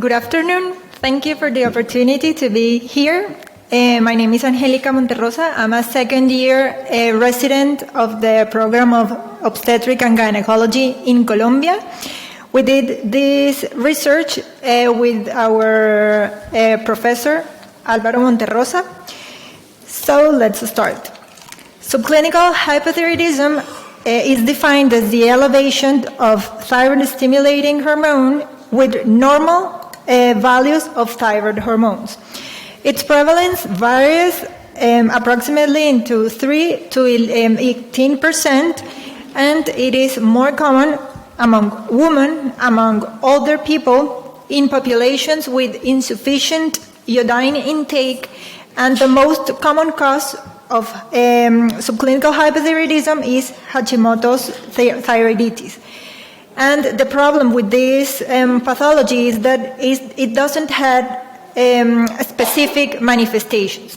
Good afternoon. Thank you for the opportunity to be here. My name is Angélica Monterrosa. I'm a second-year resident of the program of obstetric and gynecology in Colombia. We did this research with our professor, Álvaro Monterrosa. So let's start. Subclinical hypothyroidism is defined as the elevation of thyroid-stimulating hormone with normal values of thyroid hormones. Its prevalence varies approximately into 3 to 18%, and it is more common among women, among older people, in populations with insufficient iodine intake, and the most common cause of subclinical hypothyroidism is Hashimoto's thyroiditis. And the problem with this pathology is that it doesn't have specific manifestations.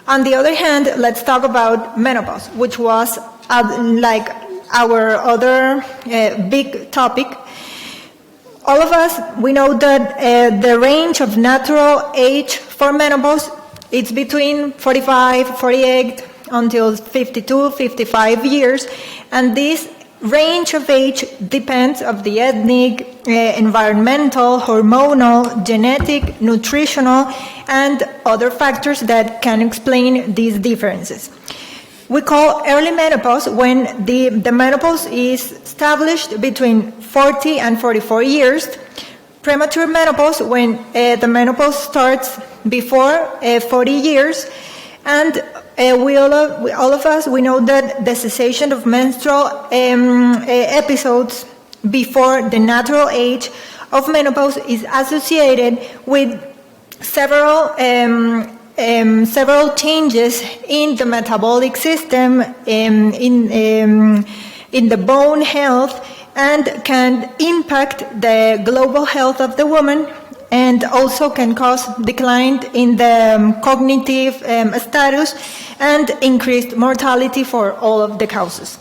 On the other hand, let's talk about menopause, which was like our other big topic. All of us, we know that the range of natural age for menopause, it's between 45, 48 until 52, 55 years, and this range of age depends on the ethnic, environmental, hormonal, genetic, nutritional, and other factors that can explain these differences. We call early menopause when the menopause is established between 40 and 44 years, premature menopause when the menopause starts before 40 years, and all of us, we know that the cessation of menstrual episodes before the natural age of menopause is associated with several changes in the metabolic system, in the bone health, and can impact the global health of the woman, and also can cause decline in the cognitive status and increased mortality for all of the causes.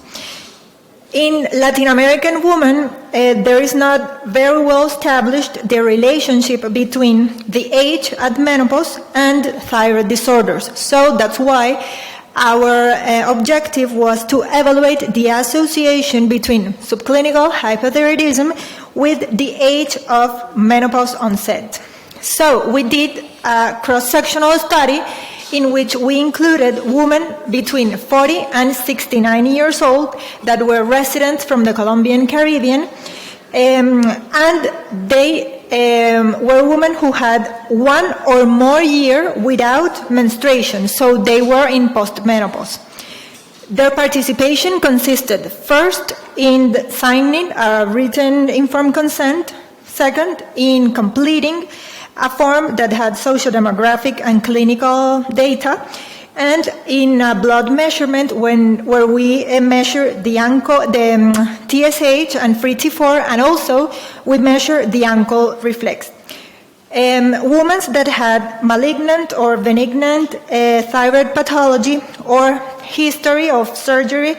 In Latin American women, there is not very well established the relationship between the age at menopause and thyroid disorders. So that's why our objective was to evaluate the association between subclinical hypothyroidism with the age of menopause onset. So we did a cross-sectional study in which we included women between 40 and 69 years old that were residents from the Colombian Caribbean, and they were women who had 1 or more year without menstruation, so they were in postmenopause. Their participation consisted first in signing a written informed consent, second in completing a form that had social-demographic and clinical data, and in a blood measurement where we measure the TSH and free T4, and also we measure the ankle reflex. Women that had malignant or benignant thyroid pathology or history of surgery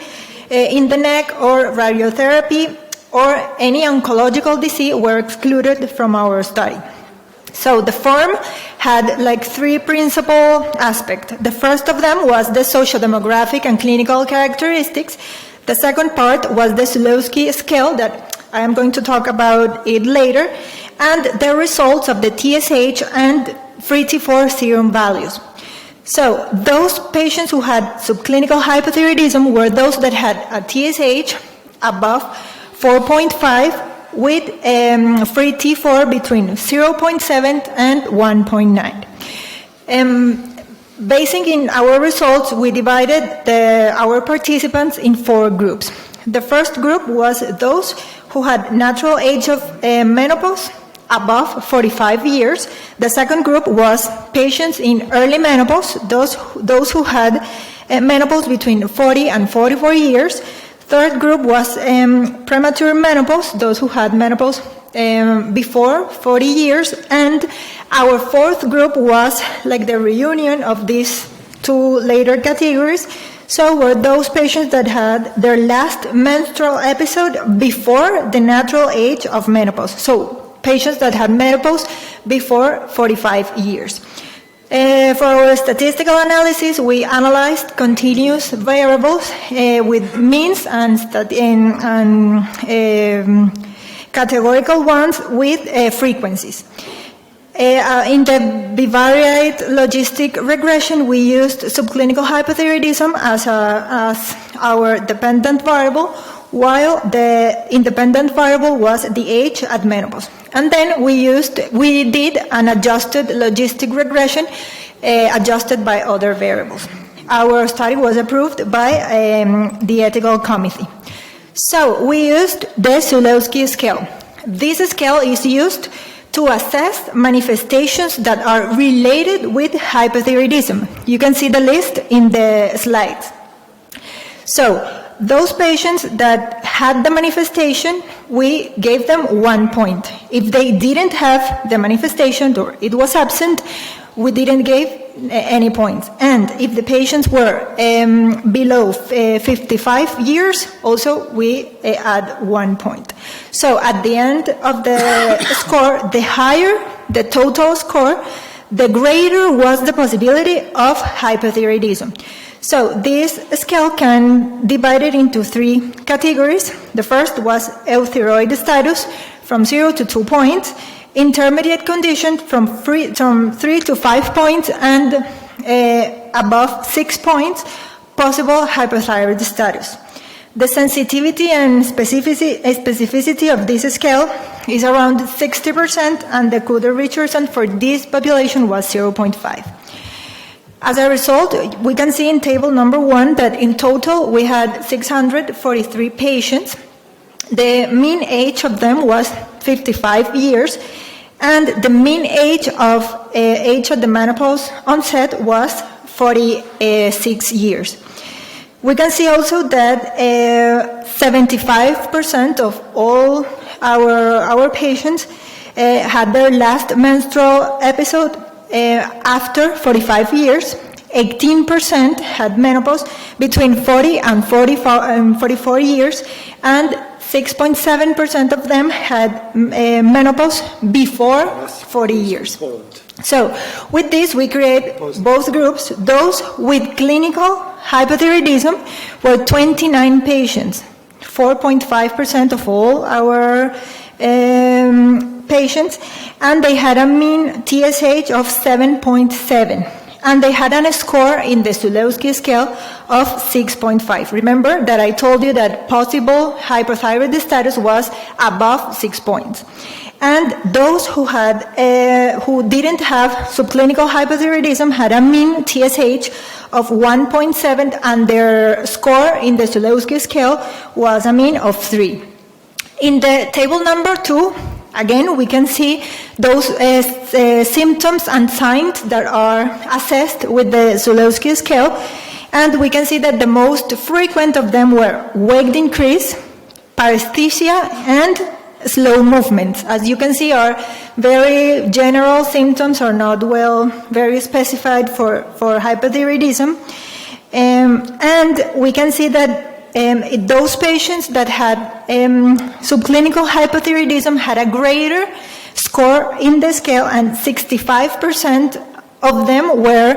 in the neck or radiotherapy or any oncological disease were excluded from our study. So the form had like 3 principal aspects. The first of them was the social-demographic and clinical characteristics. The second part was the Zulowski scale that I am going to talk about it later, and the results of the TSH and free T4 serum values. So those patients who had subclinical hypothyroidism were those that had a TSH above 4.5 with free T4 between 0.7 and 1.9. Basing in our results, we divided our participants in 4 groups. The first group was those who had natural age of menopause above 45 years. The second group was patients in early menopause, those who had menopause between 40 and 44 years. Third group was premature menopause, those who had menopause before 40 years. And our fourth group was like the reunion of these 2 later categories. So were those patients that had their last menstrual episode before the natural age of menopause. So patients that had menopause before 45 years. For our statistical analysis, we analyzed continuous variables with means and categorical ones with frequencies. In the bivariate logistic regression, we used subclinical hypothyroidism as our dependent variable, while the independent variable was the age at menopause. And then we did an adjusted logistic regression adjusted by other variables. Our study was approved by the ethical committee. So we used the Zulewski scale. This scale is used to assess manifestations that are related with hypothyroidism. You can see the list in the slides. So those patients that had the manifestation, we gave them 1 point. If they didn't have the manifestation or it was absent, we didn't give any points. And if the patients were below 55 years, also we add 1 point. So at the end of the score, the higher the total score, the greater was the possibility of hypothyroidism. So this scale can divide it into 3 categories. The first was euthyroid status from 0 to 2 points, intermediate condition from 3 to 5 points, and above 6 points, possible hypothyroid status. The sensitivity and specificity of this scale is around 60%, and the Kuder-Richardson for this population was 0.5. As a result, we can see in table number 1 that in total we had 643 patients. The mean age of them was 55 years, and the mean age at the menopause onset was 46 years. We can see also that 75% of all our patients had their last menstrual episode after 45 years. 18% had menopause between 40 and 44 years, and 6.7% of them had menopause before 40 years. So with this, we create both groups. Those with clinical hypothyroidism were 29 patients, 4.5% of all our patients, and they had a mean TSH of 7.7. And they had a score in the Zulewski scale of 6.5. Remember that I told you that possible hypothyroid status was above 6 points. And those who didn't have subclinical hypothyroidism had a mean TSH of 1.7, and their score in the Zulewski scale was a mean of 3. In the table number 2, again, we can see those symptoms and signs that are assessed with the Zulewski scale, and we can see that the most frequent of them were weight increase, paresthesia, and slow movements. As you can see, are very general symptoms, are not very specified for hypothyroidism, and we can see that those patients that had subclinical hypothyroidism had a greater score in the scale, and 65% of them were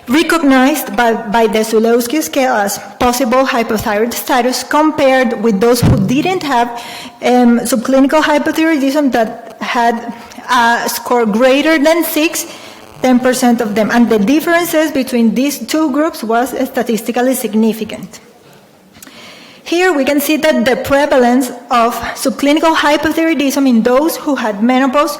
recognized by the Zulewski scale as possible hypothyroid status, compared with those who didn't have subclinical hypothyroidism that had a score greater than 6, 10% of them. And the differences between these two groups was statistically significant. Here we can see that the prevalence of subclinical hypothyroidism in those who had menopause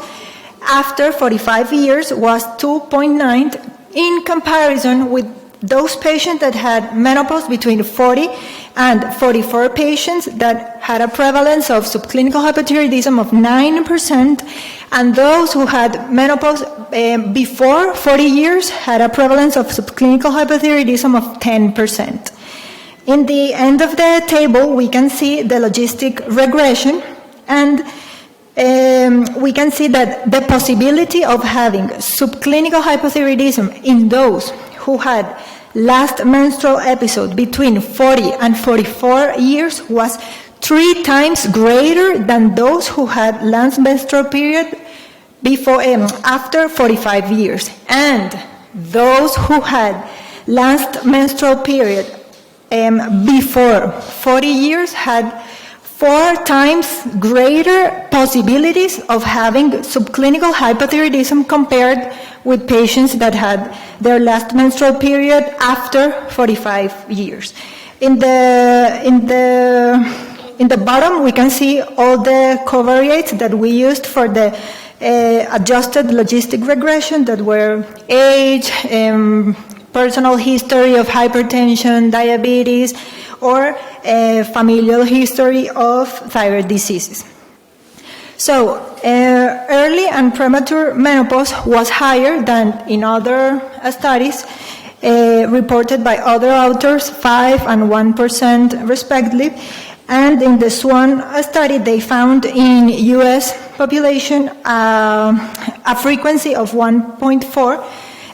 after 45 years was 2.9 in comparison with those patients that had menopause between 40 and 44 patients that had a prevalence of subclinical hypothyroidism of 9%, and those who had menopause before 40 years had a prevalence of subclinical hypothyroidism of 10%. In the end of the table, we can see the logistic regression, and we can see that the possibility of having subclinical hypothyroidism in those who had last menstrual episode between 40 and 44 years was 3 times greater than those who had last menstrual period after 45 years. And those who had last menstrual period before 40 years had 4 times greater possibilities of having subclinical hypothyroidism compared with patients that had their last menstrual period after 45 years. In the bottom, we can see all the covariates that we used for the adjusted logistic regression, that were age, personal history of hypertension, diabetes, or familial history of thyroid diseases. So, early and premature menopause was higher than in other studies reported by other authors, 5 and 1% respectively. And in the SWAN study, they found in U.S. population a frequency of 1.4,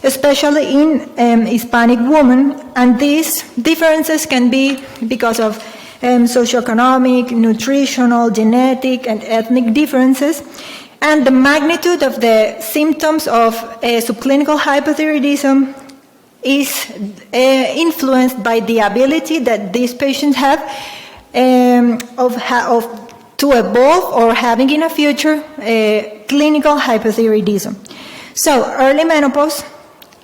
especially in Hispanic women. And these differences can be because of socioeconomic, nutritional, genetic, and ethnic differences. And the magnitude of the symptoms of subclinical hypothyroidism is influenced by the ability that these patients have to evolve or having in the future clinical hypothyroidism. So early menopause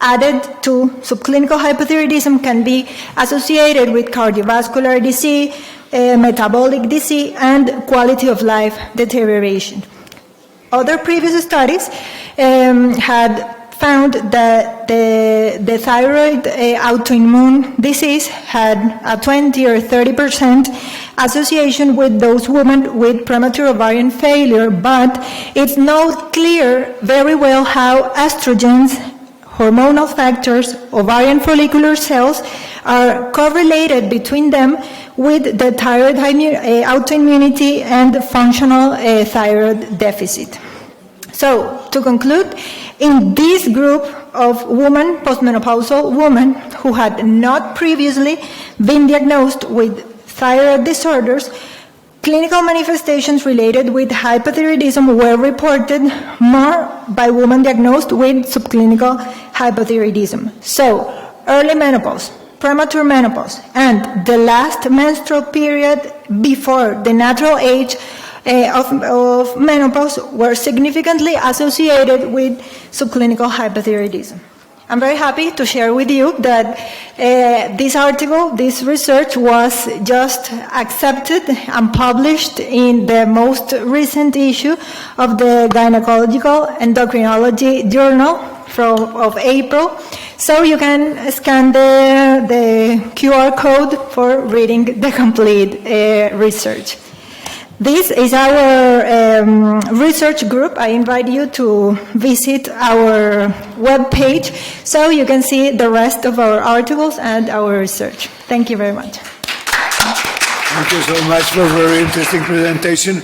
added to subclinical hypothyroidism can be associated with cardiovascular disease, metabolic disease, and quality of life deterioration. Other previous studies had found that the thyroid autoimmune disease had a 20 or 30% association with those women with premature ovarian failure, but it's not clear very well how estrogens, hormonal factors, ovarian follicular cells are correlated between them with the thyroid autoimmunity and functional thyroid deficit. So, to conclude, in this group of women, postmenopausal women, who had not previously been diagnosed with thyroid disorders, clinical manifestations related with hypothyroidism were reported more by women diagnosed with subclinical hypothyroidism. So, early menopause, premature menopause, and the last menstrual period before the natural age of menopause were significantly associated with subclinical hypothyroidism. I'm very happy to share with you that this article, this research, was just accepted and published in the most recent issue of the Gynecological Endocrinology Journal of April. So you can scan the QR code for reading the complete research. This is our research group. I invite you to visit our webpage so you can see the rest of our articles and our research. Thank you very much. Thank you so much for a very interesting presentation.